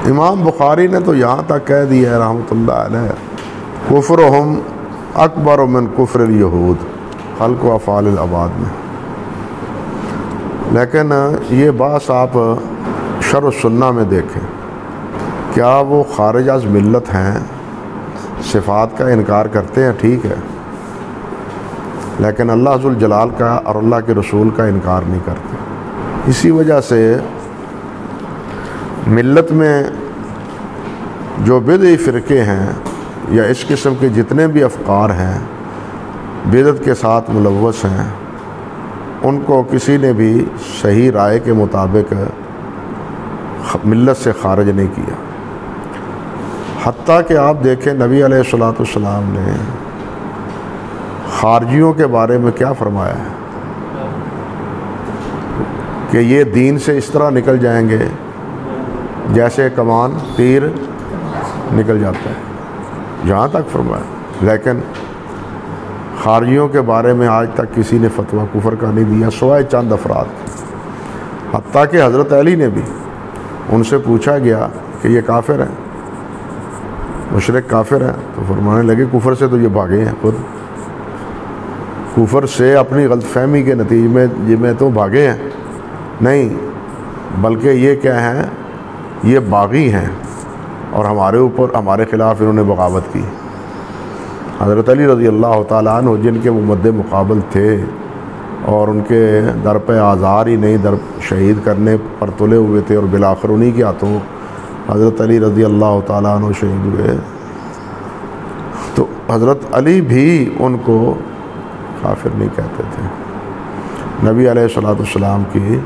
امام بخاری نے تو یہاں تک کہہ دیا ہے رحمۃ اللہ علیہ، کفرہم اکبر من کفر الیہود، خلق و افعال العباد میں۔ لیکن یہ بات آپ شرح السنہ میں دیکھیں، کیا وہ خارج از ملت ہیں، صفات کا انکار کرتے ہیں، ٹھیک ہے، لیکن اللہ ذوالجلال کا اور اللہ کے رسول کا انکار نہیں کرتے۔ اسی وجہ سے ملت میں جو بدعی فرقے ہیں یا اس قسم کے جتنے بھی افکار ہیں بدعت کے ساتھ ملوث ہیں، ان کو کسی نے بھی صحیح رائے کے مطابق ملت سے خارج نہیں کیا۔ حتیٰ کہ آپ دیکھیں نبی علیہ الصلوۃ والسلام نے خارجیوں کے بارے میں کیا فرمایا ہے کہ یہ دین سے اس طرح نکل جائیں گے جیسے کمان تیر نکل جاتا ہے، جہاں تک فرمایا۔ لیکن خارجیوں کے بارے میں آج تک کسی نے فتویٰ کفر کا نہیں دیا سوائے چند افراد۔ حتیٰ کہ حضرت علی نے بھی ان سے پوچھا گیا کہ یہ کافر ہیں، مشرک کافر ہیں، تو فرمانے لگے کفر سے تو یہ بھاگے ہیں، خود کفر سے اپنی غلط فہمی کے نتیجے میں تو بھاگے ہیں نہیں، بلکہ یہ کیا ہیں، یہ باغی ہیں اور ہمارے اوپر ہمارے خلاف انہوں نے بغاوت کی۔ حضرت علی رضی اللہ تعالیٰ عنہ جن کے وہ مد مقابل تھے اور ان کے در پہ آزار ہی نہیں در شہید کرنے پر تلے ہوئے تھے، اور بالآخر انہی کے ہاتھوں حضرت علی رضی اللہ تعالیٰ عنہ شہید ہوئے، تو حضرت علی بھی ان کو کافر نہیں کہتے تھے۔ نبی علیہ الصلوۃ والسلام کی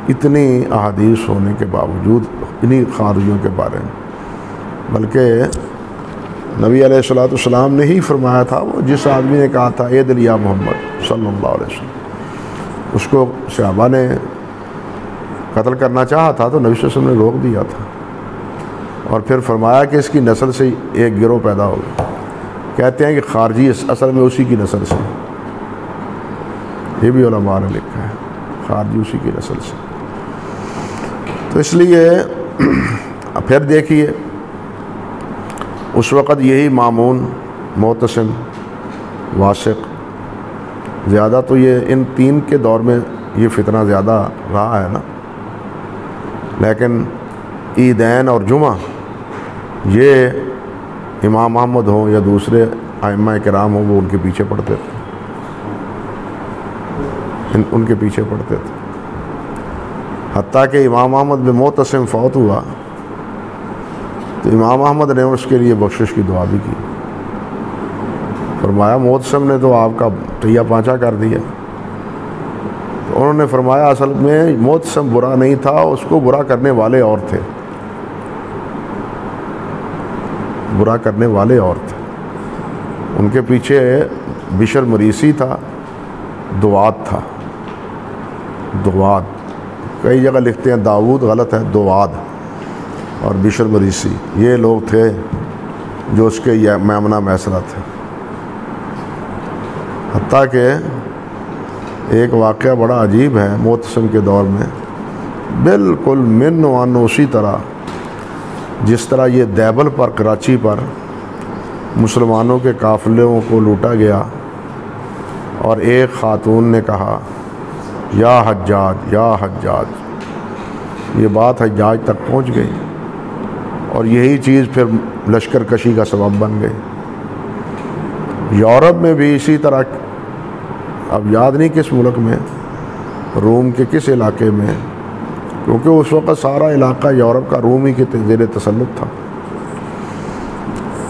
اتنی احادیث ہونے کے باوجود انہی خارجیوں کے بارے میں، بلکہ نبی علیہ الصلوۃ والسلام نے ہی فرمایا تھا، وہ جس آدمی نے کہا تھا اے دل یا محمد صلی اللہ علیہ وسلم، اس کو صحابہ نے قتل کرنا چاہا تھا تو نبی صلی اللہ علیہ وسلم نے روک دیا تھا، اور پھر فرمایا کہ اس کی نسل سے ایک گروہ پیدا ہوگا۔ کہتے ہیں کہ خارجی اصل میں اسی کی نسل سے، یہ بھی علماء نے لکھا ہے، خارجی اسی کی نسل سے۔ تو اس لیے پھر دیکھیے اس وقت یہی مامون، معتصم، واثق، زیادہ تو یہ ان تین کے دور میں یہ فتنہ زیادہ رہا ہے نا، لیکن عیدین اور جمعہ یہ امام احمد ہوں یا دوسرے ائمہ کرام ہوں وہ ان کے پیچھے پڑتے تھے، ان کے پیچھے پڑتے تھے۔ حتیٰ کہ امام احمد بن معتصم فوت ہوا تو امام احمد نے اس کے لیے بخشش کی دعا بھی کی، فرمایا معتصم نے تو آپ کا ٹیا پانچا کر دیا۔ تو انہوں نے فرمایا اصل میں معتصم برا نہیں تھا، اس کو برا کرنے والے اور تھے، برا کرنے والے اور تھے۔ ان کے پیچھے بشر مریسی تھا، دواد تھا، دواد، کئی جگہ لکھتے ہیں داود، غلط ہے، دواد اور بشر مریسی، یہ لوگ تھے جو اس کے میمنہ میسرہ تھے۔ حتیٰ کہ ایک واقعہ بڑا عجیب ہے معتصم کے دور میں، بالکل من وان اسی طرح جس طرح یہ دیبل پر، کراچی پر مسلمانوں کے قافلوں کو لوٹا گیا اور ایک خاتون نے کہا یا حجاج یا حجاج، یہ بات حجاج تک پہنچ گئی اور یہی چیز پھر لشکر کشی کا سبب بن گئی۔ یورپ میں بھی اسی طرح، اب یاد نہیں کس ملک میں، روم کے کس علاقے میں، کیونکہ اس وقت سارا علاقہ یورپ کا روم ہی کے زیر تسلط تھا،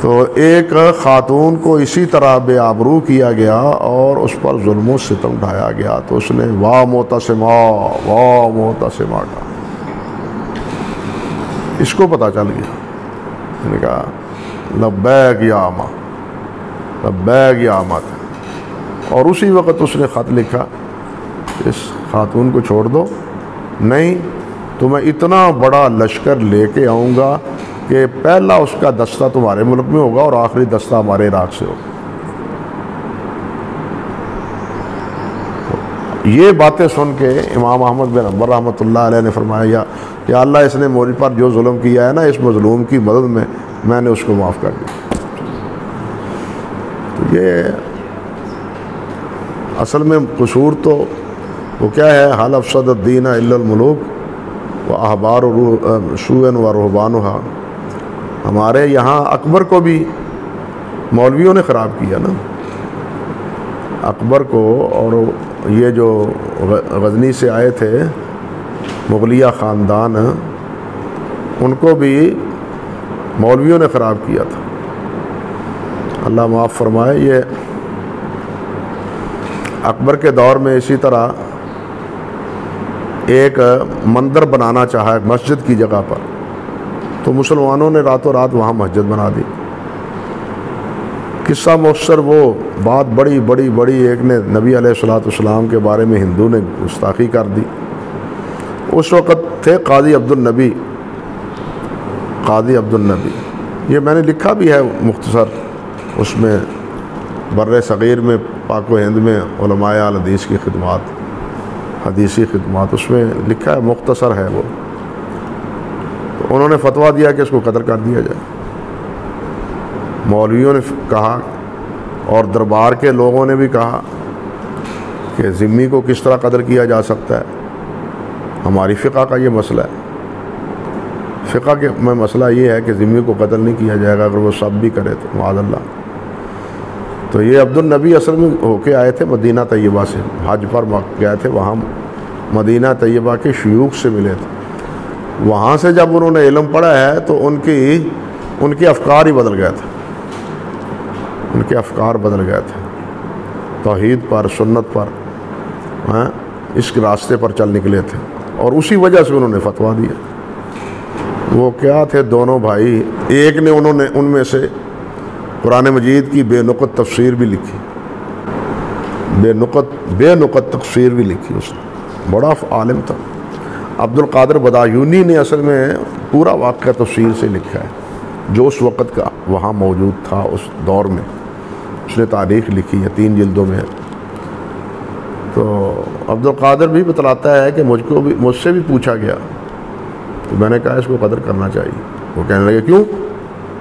تو ایک خاتون کو اسی طرح بے آبرو کیا گیا اور اس پر ظلم و ستم ڈھایا گیا، تو اس نے واہ معتصمہ واہ معتصمہ کہا۔ اس کو پتہ چل گیا، میں نے کہا لبیک یا امہ، لبیک یا امت، اور اسی وقت اس نے خط لکھا اس خاتون کو چھوڑ دو، نہیں تو میں اتنا بڑا لشکر لے کے آؤں گا کہ پہلا اس کا دستہ تمہارے ملک میں ہوگا اور آخری دستہ ہمارے عراق سے ہوگا۔ یہ باتیں سن کے امام احمد بن حنبل رحمۃ اللہ علیہ نے فرمایا یا اللہ اس نے مجھ پر جو ظلم کیا ہے نا اس مظلوم کی مدد میں نے اس کو معاف کر دیا۔ تو یہ اصل میں قصور تو وہ کیا ہے، حل افسد الدین الا الملوک و احبار سوء و رہبانھا۔ ہمارے یہاں اکبر کو بھی مولویوں نے خراب کیا نا، اکبر کو، اور یہ جو غزنی سے آئے تھے مغلیہ خاندان، ان کو بھی مولویوں نے خراب کیا تھا، اللہ معاف فرمائے۔ یہ اکبر کے دور میں اسی طرح ایک مندر بنانا چاہا مسجد کی جگہ پر، تو مسلمانوں نے راتوں رات وہاں مسجد بنا دی۔ قصہ مختصر وہ بات بڑی ایک نے نبی علیہ الصلوۃ والسلام کے بارے میں ہندو نے گستاخی کر دی۔ اس وقت تھے قاضی عبدالنبی، یہ میں نے لکھا بھی ہے مختصر، اس میں بر صغیر میں پاک و ہند میں علماء الحدیث کی خدمات، حدیثی خدمات، اس میں لکھا ہے، مختصر ہے وہ۔ تو انہوں نے فتویٰ دیا کہ اس کو قتل کر دیا جائے۔ مولویوں نے کہا اور دربار کے لوگوں نے بھی کہا کہ ذمی کو کس طرح قتل کیا جا سکتا ہے، ہماری فقہ کا یہ مسئلہ ہے، فقہ کے میں مسئلہ یہ ہے کہ ذمی کو قتل نہیں کیا جائے گا اگر وہ سب بھی کرے تو معاذ اللہ۔ تو یہ عبدالنبی اصل میں ہو کے آئے تھے مدینہ طیبہ سے، حج پر گئے تھے، وہاں مدینہ طیبہ کے شیوخ سے ملے تھے۔ وہاں سے جب انہوں نے علم پڑھا ہے تو ان کے افکار ہی بدل گئے تھے، ان کے افکار بدل گئے تھے، توحید پر، سنت پر، اس راستے پر چل نکلے تھے، اور اسی وجہ سے انہوں نے فتویٰ دیا۔ وہ کیا تھے دونوں بھائی، ایک نے ان میں سے قرآن مجید کی بے نقط تفسیر بھی لکھی، بے نقط تفسیر بھی لکھی، اس نے بڑا عالم تھا۔ عبد القادر بدایونی نے اصل میں پورا واقعہ تفسیر سے لکھا ہے، جو اس وقت کا وہاں موجود تھا اس دور میں، اس نے تاریخ لکھی ہے، 3 جلدوں میں ہے۔ تو عبد القادر بھی بتلاتا ہے کہ مجھ سے بھی پوچھا گیا، تو میں نے کہا اس کو قتل کرنا چاہیے۔ وہ کہنے لگے کیوں،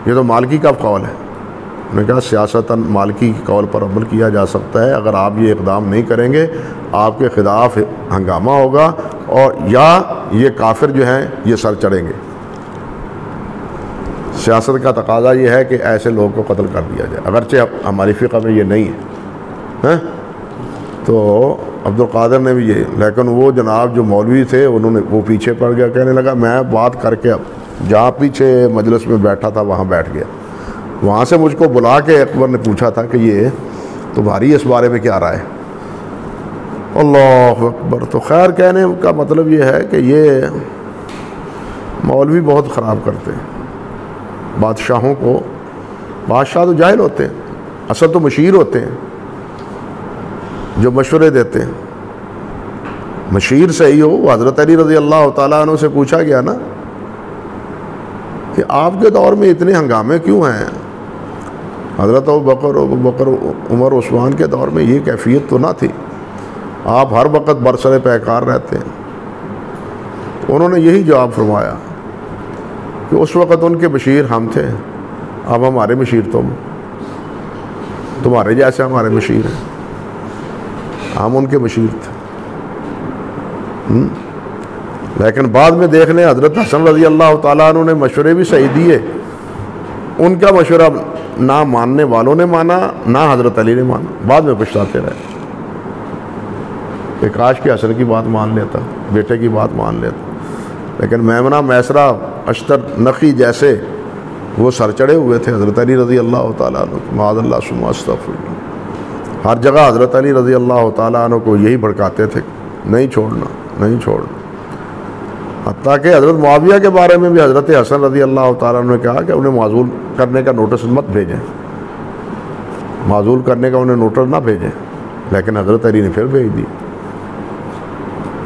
یہ تو مالکی کا قول ہے۔ میں نے کہا سیاستاً مالکی کے قول پر عمل کیا جا سکتا ہے، اگر آپ یہ اقدام نہیں کریں گے آپ کے خلاف ہنگامہ ہوگا، اور یا یہ کافر جو ہیں یہ سر چڑھیں گے۔ سیاست کا تقاضا یہ ہے کہ ایسے لوگوں کو قتل کر دیا جائے، اگرچہ ہماری فقہ میں یہ نہیں ہے۔ تو عبد القادر نے بھی یہ، لیکن وہ جناب جو مولوی تھے انہوں نے وہ پیچھے پڑ گیا، کہنے لگا میں بات کر کے اب جہاں پیچھے مجلس میں بیٹھا تھا وہاں بیٹھ گیا۔ وہاں سے مجھ کو بلا کے اکبر نے پوچھا تھا کہ یہ تمہاری اس بارے میں کیا رائے؟ اللہ اکبر۔ تو خیر کہنے کا مطلب یہ ہے کہ یہ مولوی بہت خراب کرتے ہیں بادشاہوں کو۔ بادشاہ تو جاہل ہوتے ہیں، اصل تو مشیر ہوتے ہیں جو مشورے دیتے ہیں۔ مشیر صحیح ہو، حضرت علی رضی اللہ تعالیٰ عنہ سے پوچھا گیا نا کہ آپ کے دور میں اتنے ہنگامے کیوں ہیں؟ حضرت ابوبکر عمر عثمان کے دور میں یہ کیفیت تو نہ تھی، آپ ہر وقت برسر پیکار رہتے ہیں۔ انہوں نے یہی جواب فرمایا کہ اس وقت ان کے بشیر ہم تھے، اب ہمارے بشیر تمہارے جیسے ہمارے بشیر ہیں، ہم ان کے بشیر تھے۔ لیکن بعد میں دیکھ لیں حضرت حسن رضی اللہ تعالیٰ عنہ نے مشورے بھی صحیح دیے، ان کا مشورہ نہ ماننے والوں نے مانا نہ حضرت علی نے مانا، بعد میں پچھتاتے رہے کہ کاش کے حسن کی بات مان لیتا، بیٹے کی بات مان لیتا۔ لیکن میمنہ، میسرہ، اشتر، نقی جیسے وہ سر چڑھے ہوئے تھے حضرت علی رضی اللہ تعالیٰ عنہ، معاذ اللہ ثم استغفر اللہ۔ ہر جگہ حضرت علی رضی اللہ تعالیٰ عنہ کو یہی بھڑکاتے تھے، نہیں چھوڑنا۔ حتیٰ کہ حضرت معاویہ کے بارے میں بھی حضرت حسن رضی اللہ تعالیٰ عنہ نے کہا کہ انہیں معزول کرنے کا نوٹس مت بھیجیں، معزول کرنے کا انہیں نوٹس نہ بھیجیں، لیکن حضرت علی نے پھر بھیج دی۔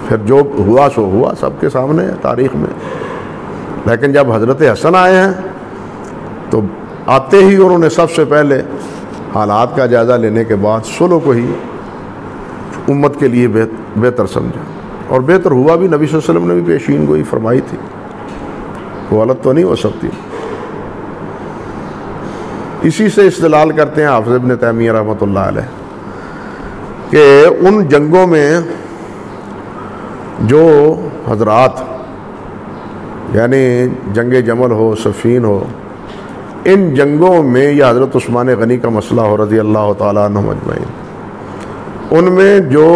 پھر جو ہوا سو ہوا، سب کے سامنے ہے تاریخ میں۔ لیکن جب حضرت حسن آئے ہیں تو آتے ہی انہوں نے سب سے پہلے حالات کا جائزہ لینے کے بعد صلح کو ہی امت کے لیے بہتر سمجھا، اور بہتر ہوا بھی۔ نبی صلی اللہ علیہ وسلم نے بھی پیشین گوئی فرمائی تھی، وہ غلط تو نہیں ہو سکتی۔ اسی سے استدلال کرتے ہیں حافظ ابن تیمیہ رحمۃ اللہ علیہ کہ ان جنگوں میں جو حضرات، یعنی جنگ جمل ہو، صفین ہو، ان جنگوں میں یہ حضرت عثمان غنی کا مسئلہ ہو رضی اللہ تعالیٰ عنہم اجمعین، ان میں جو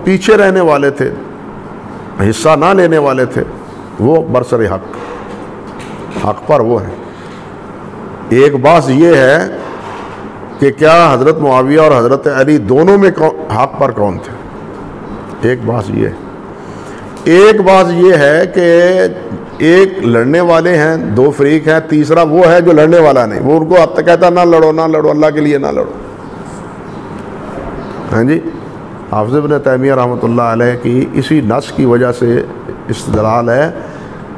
پیچھے رہنے والے تھے، حصہ نہ لینے والے تھے، وہ برسر حق پر وہ ہیں۔ ایک بات یہ ہے کہ کیا حضرت معاویہ اور حضرت علی دونوں میں حق پر کون تھے؟ ایک بات یہ ہے۔ ایک بات یہ ہے کہ ایک لڑنے والے ہیں، دو فریق ہیں، تیسرا وہ ہے جو لڑنے والا نہیں، وہ ان کو اب تک کہتا نہ لڑو نہ لڑو، اللہ کے لیے نہ لڑو۔ ہاں جی، حافظ ابن تیمیہ رحمۃ اللہ علیہ کی اسی نص کی وجہ سے استدلال ہے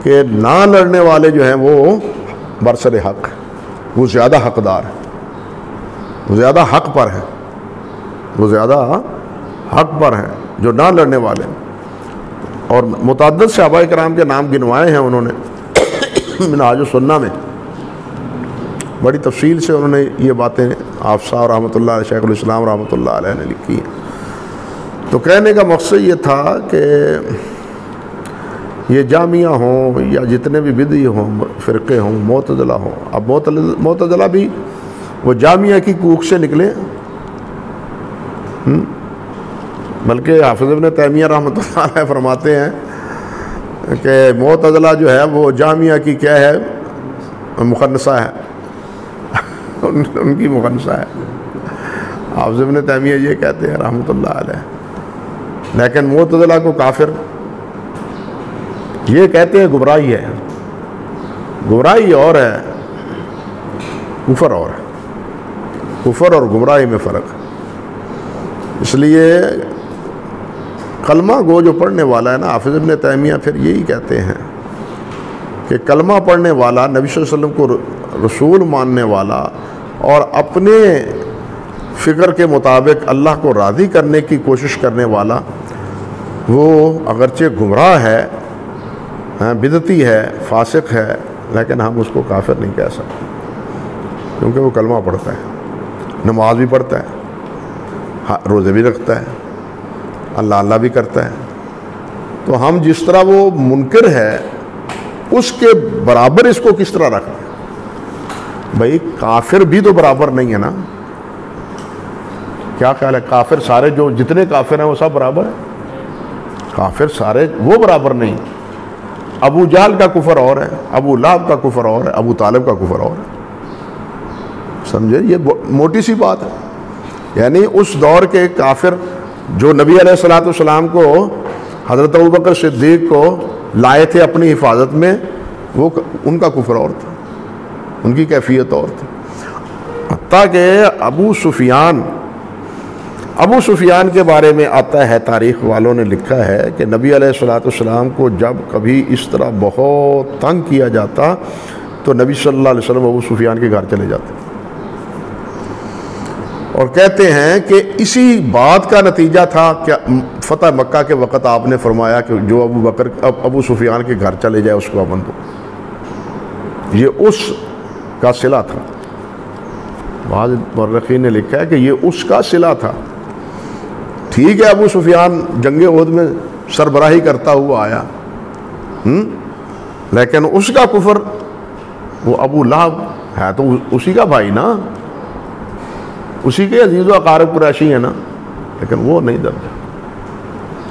کہ نہ لڑنے والے جو ہیں وہ برسر حق، وہ زیادہ حقدار ہیں، وہ زیادہ حق پر ہیں، وہ زیادہ حق پر ہیں جو نہ لڑنے والے ہیں۔ اور متعدد صحابہ کرام کے نام گنوائے ہیں انہوں نے منہاج السنہ میں، بڑی تفصیل سے انہوں نے یہ باتیں آپ صاحب رحمۃ اللہ علیہ، شیخ الاسلام رحمۃ اللہ علیہ نے لکھی ہیں۔ تو کہنے کا مقصد یہ تھا کہ یہ جامعہ ہوں یا جتنے بھی بدعی ہوں، فرقے ہوں، معتزلہ ہوں، اب معتزلہ بھی وہ جامعہ کی کوکھ سے نکلے، بلکہ حافظ ابن تیمیہ رحمۃ اللہ علیہ فرماتے ہیں کہ معتزلہ جو ہے وہ جامعہ کی کیا ہے؟ مخنثہ ہے، ان کی مخنثہ ہے۔ حافظ ابن تیمیہ یہ کہتے ہیں رحمۃ اللہ علیہ، لیکن معتزلہ کو کافر یہ کہتے ہیں گمراہی ہے۔ گمراہی اور ہے، کفر اور ہے، کفر اور گمراہی میں فرق۔ اس لیے کلمہ گو جو پڑھنے والا ہے نا، حافظ ابن تیمیہ پھر یہی کہتے ہیں کہ کلمہ پڑھنے والا، نبی صلی اللہ علیہ وسلم کو رسول ماننے والا اور اپنے فکر کے مطابق اللہ کو راضی کرنے کی کوشش کرنے والا، وہ اگرچہ گمراہ ہے، بدعتی ہے، فاسق ہے، لیکن ہم اس کو کافر نہیں کہہ سکتے، کیونکہ وہ کلمہ پڑھتا ہے، نماز بھی پڑھتا ہے، روزے بھی رکھتا ہے، اللہ اللہ بھی کرتا ہے۔ تو ہم جس طرح وہ منکر ہے اس کے برابر اس کو کس طرح رکھیں؟ بھائی کافر بھی تو برابر نہیں ہے نا۔ کیا خیال ہے؟ کافر سارے جو جتنے کافر ہیں وہ سب برابر ہیں؟ کافر سارے وہ برابر نہیں۔ ابو جہل کا کفر اور ہے، ابو لہب کا کفر اور ہے، ابو طالب کا کفر اور ہے۔ سمجھے؟ یہ موٹی سی بات ہے۔ یعنی اس دور کے کافر جو نبی علیہ الصلوۃ والسلام کو، حضرت ابوبکر صدیق کو لائے تھے اپنی حفاظت میں، وہ ان کا کفر اور تھا، ان کی کیفیت اور تھی۔ حتیٰ کہ ابو سفیان کے بارے میں آتا ہے، تاریخ والوں نے لکھا ہے کہ نبی علیہ الصلوۃ والسلام کو جب کبھی اس طرح بہت تنگ کیا جاتا تو نبی صلی اللہ علیہ وسلم ابو سفیان کے گھر چلے جاتے، اور کہتے ہیں کہ اسی بات کا نتیجہ تھا کہ فتح مکہ کے وقت آپ نے فرمایا کہ جو ابو سفیان کے گھر چلے جائے اس کو امن دو۔ یہ اس کا صلہ تھا۔ بعض مورخین نے لکھا ہے کہ یہ اس کا صلہ تھا۔ ٹھیک ہے، ابو سفیان جنگ احد میں سربراہی کرتا ہوا آیا، لیکن اس کا کفر، وہ ابو لہب ہے تو اسی کا بھائی نا، اسی کے عزیز و اقارب قریشی ہیں نا، لیکن وہ نہیں درجہ۔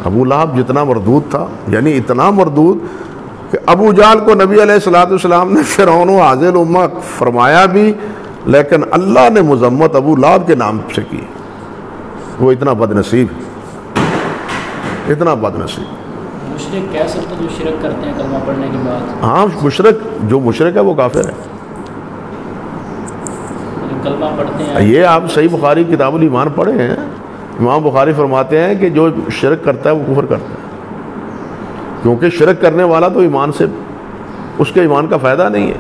ابو لہب جتنا مردود تھا، یعنی اتنا مردود کہ ابو جہل کو نبی علیہ الصلوۃ والسلام نے فرعون و حاضر الامہ فرمایا بھی، لیکن اللہ نے مذمت ابو لہب کے نام سے کی۔ وہ اتنا بد نصیب، اتنا بد نصیب۔ مشرک کہہ سکتے جو شرک کرتے ہیں کلمہ پڑھنے کے بعد؟ ہاں، جو مشرک ہے وہ کافر ہے۔ کلمہ پڑھتے ہیں، یہ آپ صحیح بخاری کتاب الایمان پڑھے ہیں، امام بخاری فرماتے ہیں کہ جو شرک کرتا ہے وہ کفر کرتا ہے، کیونکہ شرک کرنے والا تو ایمان سے، اس کے ایمان کا فائدہ نہیں ہے۔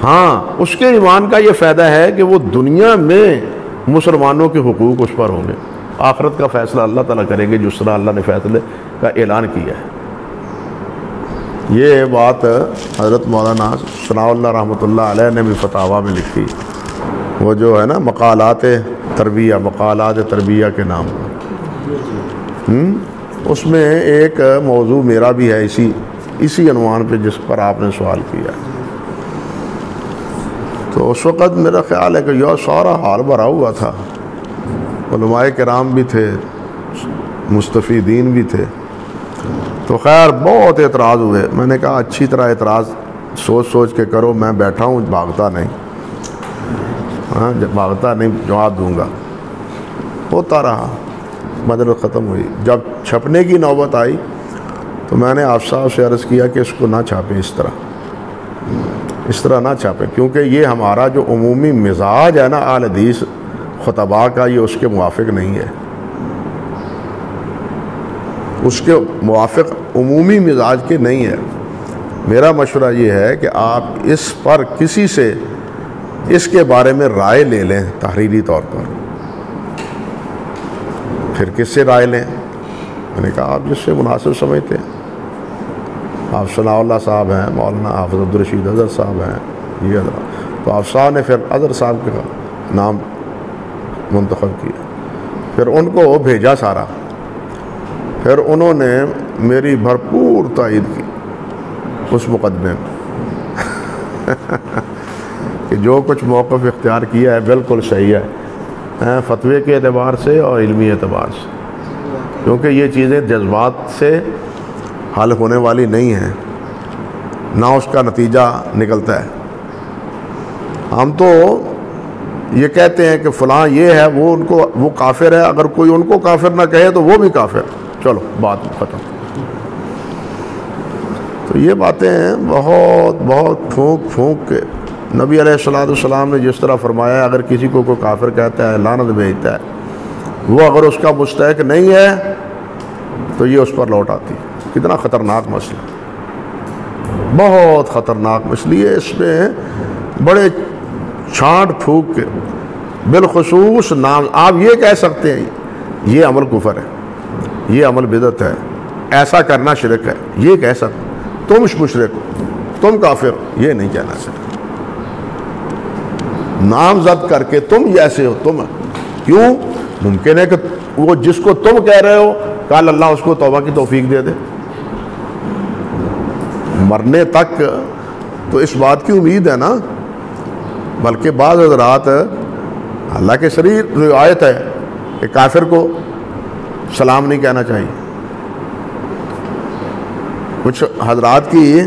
ہاں، اس کے ایمان کا یہ فائدہ ہے کہ وہ دنیا میں مسلمانوں کے حقوق اس پر ہوں گے، آخرت کا فیصلہ اللہ تعالیٰ کریں گے جس طرح اللہ نے فیصلے کا اعلان کیا ہے۔ یہ بات حضرت مولانا ثناء اللہ رحمۃ اللہ علیہ نے بھی فتاویٰ میں لکھی، وہ جو ہے نا مقالات تربیہ کے نام پر، اس میں ایک موضوع میرا بھی ہے اسی عنوان پہ جس پر آپ نے سوال کیا۔ تو اس وقت میرا خیال ہے کہ یہ سارا حال بھرا ہوا تھا، علماء کرام بھی تھے، مستفیدین بھی تھے، تو خیر بہت اعتراض ہوئے۔ میں نے کہا اچھی طرح اعتراض سوچ کے کرو، میں بیٹھا ہوں بھاگتا نہیں، بھاگتا نہیں، جواب دوں گا۔ ہوتا رہا، مجلس ختم ہوئی۔ جب چھپنے کی نوبت آئی تو میں نے آپ صاحب سے عرض کیا کہ اس کو نہ چھاپیں، اس طرح نہ چھاپیں، کیونکہ یہ ہمارا جو عمومی مزاج ہے نا اہل حدیث خطباء کا، یہ اس کے موافق نہیں ہے، اس کے موافق عمومی مزاج کے نہیں ہے۔ میرا مشورہ یہ ہے کہ آپ اس پر کسی سے اس کے بارے میں رائے لے لیں تحریری طور پر۔ پھر کس سے رائے لیں؟ میں نے کہا آپ جس سے مناسب سمجھتے ہیں۔ آپ ثناء اللہ صاحب ہیں، مولانا حافظ عبدالرشید اظہر صاحب ہیں، یہ حضرات، تو آپ صاحب نے پھر اظہر صاحب کا نام منتخب کیا، پھر ان کو بھیجا سارا، پھر انہوں نے میری بھرپور تائید کی اس مقدمے میں کہ جو کچھ موقف اختیار کیا ہے بالکل صحیح ہے، فتوے کے اعتبار سے اور علمی اعتبار سے، کیونکہ یہ چیزیں جذبات سے حل ہونے والی نہیں ہیں، نہ اس کا نتیجہ نکلتا ہے۔ ہم تو یہ کہتے ہیں کہ فلاں یہ ہے، وہ کافر ہے، اگر کوئی ان کو کافر نہ کہے تو وہ بھی کافر، چلو بات ختم۔ تو یہ باتیں بہت پھونک کے نبی علیہ السلام نے جس طرح فرمایا، اگر کسی کو کوئی کافر کہتا ہے، لعنت بھیجتا ہے، وہ اگر اس کا مستحق نہیں ہے تو یہ اس پر لوٹ آتی ہے۔ کتنا خطرناک مسئلہ، بہت خطرناک مسئلہ ہے۔ اس میں بڑے چھانٹ پھونک کے، بالخصوص نام، آپ یہ کہہ سکتے ہیں یہ عمل کفر ہے، یہ عمل بدعت ہے، ایسا کرنا شرک ہے، یہ کہہ سکتے، تم مشرک ہو، تم کافر ہو، یہ نہیں کہنا چاہتے۔ نامزد کر کے تم جیسے ہو، تم، کیوں؟ ممکن ہے کہ وہ جس کو تم کہہ رہے ہو کل اللہ اس کو توبہ کی توفیق دے دے، مرنے تک تو اس بات کی امید ہے نا۔ بلکہ بعض حضرات، اللہ کے شریف روایت ہے کہ کافر کو سلام نہیں کہنا چاہیے، کچھ حضرات کی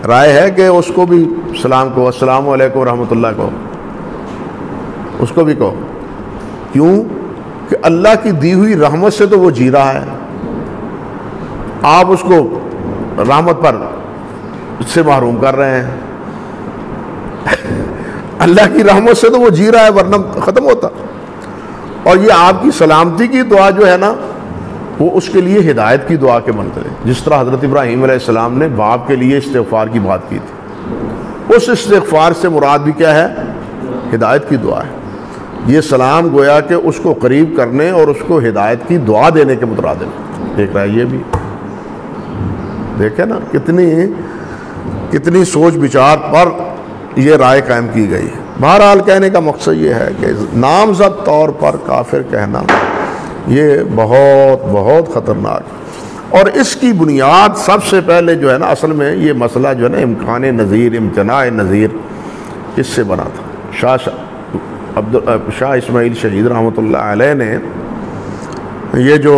رائے ہے کہ اس کو بھی سلام کو، السلام علیکم ورحمۃ اللہ کو، اس کو بھی کہو، کیوں کہ اللہ کی دی ہوئی رحمت سے تو وہ جی رہا ہے، آپ اس کو رحمت پر سے محروم کر رہے ہیں۔ اللہ کی رحمت سے تو وہ جی رہا ہے، ورنہ ختم ہوتا۔ اور یہ آپ کی سلامتی کی دعا جو ہے نا، وہ اس کے لیے ہدایت کی دعا کے منتر ہے، جس طرح حضرت ابراہیم علیہ السلام نے باپ کے لیے استغفار کی بات کی تھی، اس استغفار سے مراد بھی کیا ہے؟ ہدایت کی دعا ہے۔ یہ سلام گویا کہ اس کو قریب کرنے اور اس کو ہدایت کی دعا دینے کے مترادف دیکھ رہا ہے۔ یہ بھی دیکھیں نا کتنی سوچ بچار پر یہ رائے قائم کی گئی ہے۔ بہرحال کہنے کا مقصد یہ ہے کہ نامزد طور پر کافر کہنا یہ بہت خطرناک، اور اس کی بنیاد سب سے پہلے جو ہے نا، اصل میں یہ مسئلہ جو ہے نا امکان نظیر، امتناع نظیر، اس سے بنا تھا۔ شاہ اسماعیل شہید رحمۃ اللہ علیہ نے یہ جو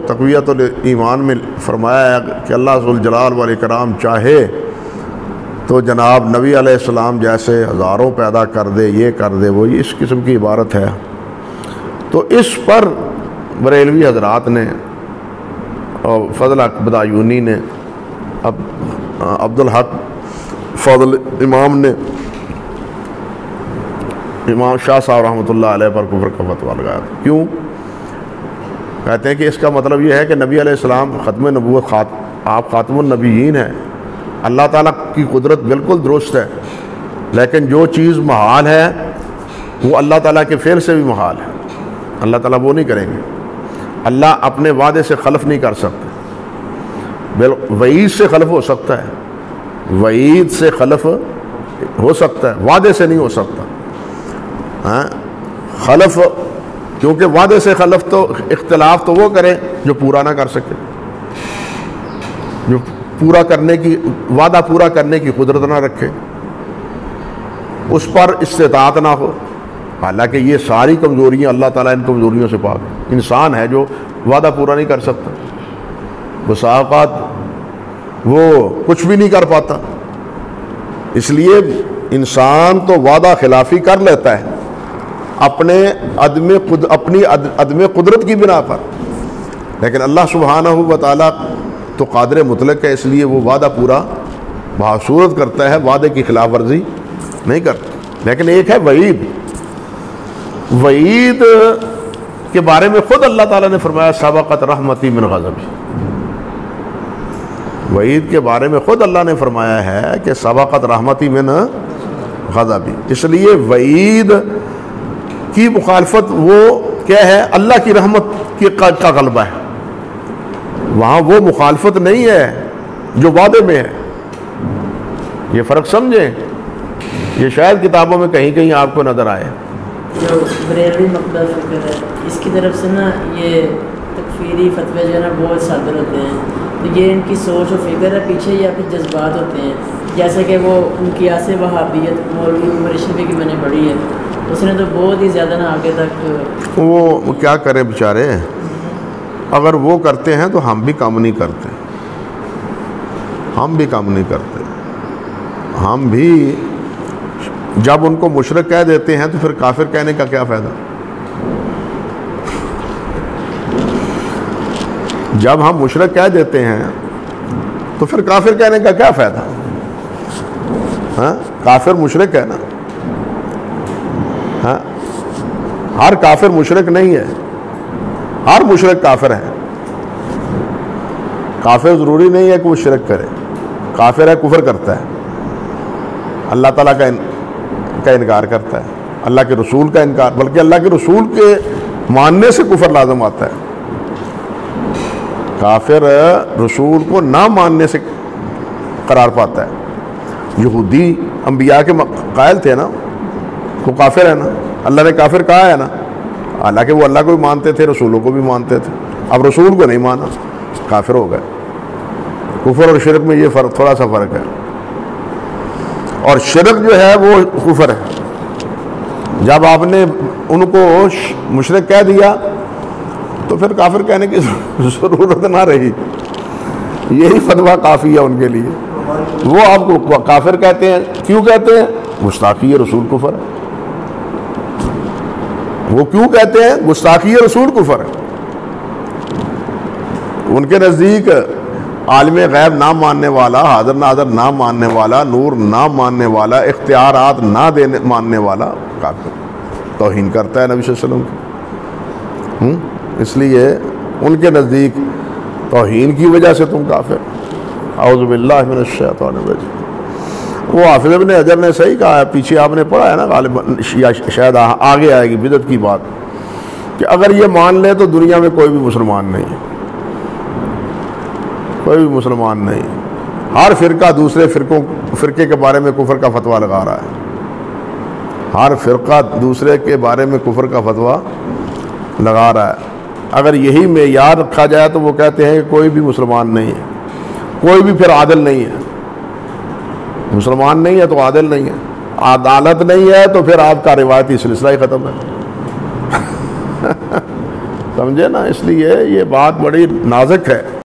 تقویت الایمان میں فرمایا ہے کہ اللہ ذوالجلال والاکرام چاہے تو جناب نبی علیہ السلام جیسے ہزاروں پیدا کر دے، یہ کر دے، وہ اس قسم کی عبارت ہے۔ تو اس پر بریلوی حضرات نے اور فضل حق بدایونی نے، عبدالحق فضل امام نے، امام شاہ صاحب رحمۃ اللہ علیہ پر کفر کا فتویٰ لگایا۔ کیوں؟ کہتے ہیں کہ اس کا مطلب یہ ہے کہ نبی علیہ السلام ختم نبوت، آپ خاتم النبیین ہیں۔ اللہ تعالیٰ کی قدرت بالکل درست ہے، لیکن جو چیز محال ہے وہ اللہ تعالیٰ کے فعل سے بھی محال ہے، اللہ تعالیٰ وہ نہیں کریں گے۔ اللہ اپنے وعدے سے خلف نہیں کر سکتے، وعید سے خلف ہو سکتا ہے، وعید سے خلف ہو سکتا ہے، وعدے سے نہیں ہو سکتا. ہاں خلف، کیونکہ وعدے سے خلف تو اختلاف تو وہ کرے جو پورا نہ کر سکے، جو پورا کرنے کی وعدہ پورا کرنے کی قدرت نہ رکھے، اس پر استطاعت نہ ہو. حالانکہ یہ ساری کمزوریاں اللہ تعالیٰ ان کمزوریوں سے پاک ہے. انسان ہے جو وعدہ پورا نہیں کر سکتا، بسا اوقات وہ کچھ بھی نہیں کر پاتا. اس لیے انسان تو وعدہ خلافی کر لیتا ہے اپنی عدم قدرت کی بنا پر، لیکن اللہ سبحانہ و تعالیٰ تو قادر مطلق ہے، اس لیے وہ وعدہ پورا بصورت کرتا ہے، وعدے کی خلاف ورزی نہیں کرتا. لیکن ایک ہے وعید. وعید کے بارے میں خود اللہ تعالیٰ نے فرمایا سبقت رحمتی من غضبی. وعید کے بارے میں خود اللہ نے فرمایا ہے کہ سبقت رحمتی من غضبی. اس لیے وعید کی مخالفت وہ کیا ہے؟ اللہ کی رحمت کا غلبہ ہے. وہاں وہ مخالفت نہیں ہے جو وعدے میں ہے. یہ فرق سمجھیں، یہ شاید کتابوں میں کہیں کہیں آپ کو نظر آئے. جو بریلوی مقدس فکر ہے اس کی طرف سے نا یہ تکفیری فتوے جو ہے نا بہت صادر ہوتے ہیں، تو یہ ان کی سوچ و فکر ہے پیچھے، یا پھر جذبات ہوتے ہیں. جیسے کہ وہ ان کی آسے وہابیت مولوی عمر شفیع کی میں نے پڑھی ہے، اس نے تو بہت ہی زیادہ نا آگے تک وہ کیا کریں بیچارے. اگر وہ کرتے ہیں تو ہم بھی کام نہیں کرتے، ہم بھی کام نہیں کرتے. ہم بھی جب ان کو مشرک کہہ دیتے ہیں تو پھر کافر کہنے کا کیا فائدہ؟ جب ہم مشرک کہہ دیتے ہیں تو پھر کافر کہنے کا کیا فائدہ؟ ہاں کافر مشرک ہے نا. ہاں ہر کافر مشرک نہیں ہے، ہر مشرک کافر ہے. کافر ضروری نہیں ہے کہ وہ شرک کرے، کافر ہے کفر کرتا ہے، اللہ تعالیٰ کا انکار کرتا ہے، اللہ کے رسول کا انکار، بلکہ اللہ کے رسول کے ماننے سے کفر لازم آتا ہے. کافر رسول کو نہ ماننے سے قرار پاتا ہے. یہودی انبیاء کے قائل تھے نا، وہ کافر ہے نا، اللہ نے کافر کہا ہے نا، حالانکہ وہ اللہ کو بھی مانتے تھے، رسولوں کو بھی مانتے تھے. اب رسول کو نہیں مانا، کافر ہو گئے. کفر اور شرک میں یہ فرق، تھوڑا سا فرق ہے. اور شرک جو ہے وہ کفر ہے. جب آپ نے ان کو مشرک کہہ دیا تو پھر کافر کہنے کی ضرورت نہ رہی. یہی فتویٰ کافی ہے ان کے لیے. وہ آپ کو کافر کہتے ہیں، کیوں کہتے ہیں؟ گستاخی رسول کفر ہے. وہ کیوں کہتے ہیں؟ گستاخی رسول کفر ہے. ان کے نزدیک عالم غیب نہ ماننے والا، حاضر ناظر نہ ماننے والا، نور نہ ماننے والا، اختیارات نہ ماننے والا کافر، توہین کرتا ہے نبی صلی اللہ علیہ وسلم کی. اس لیے ان کے نزدیک توہین کی وجہ سے تم کافر. اعوذ باللہ من الشیطان الرجیم. وہ حافظ ابن حجر نے صحیح کہا ہے، پیچھے آپ نے پڑھا ہے نا غالباً، شاید آگے آئے گی بدعت کی بات، کہ اگر یہ مان لے تو دنیا میں کوئی بھی مسلمان نہیں ہے، کوئی بھی مسلمان نہیں. ہر فرقہ دوسرے فرقے کے بارے میں کفر کا فتویٰ لگا رہا ہے. ہر فرقہ دوسرے کے بارے میں کفر کا فتویٰ لگا رہا ہے. اگر یہی معیار رکھا جائے تو وہ کہتے ہیں کہ کوئی بھی مسلمان نہیں ہے، کوئی بھی پھر عادل نہیں ہے. مسلمان نہیں ہے تو عادل نہیں ہے، عدالت نہیں ہے تو پھر آپ کا روایتی سلسلہ ہی ختم ہے. سمجھے نا؟ اس لیے یہ بات بڑی نازک ہے.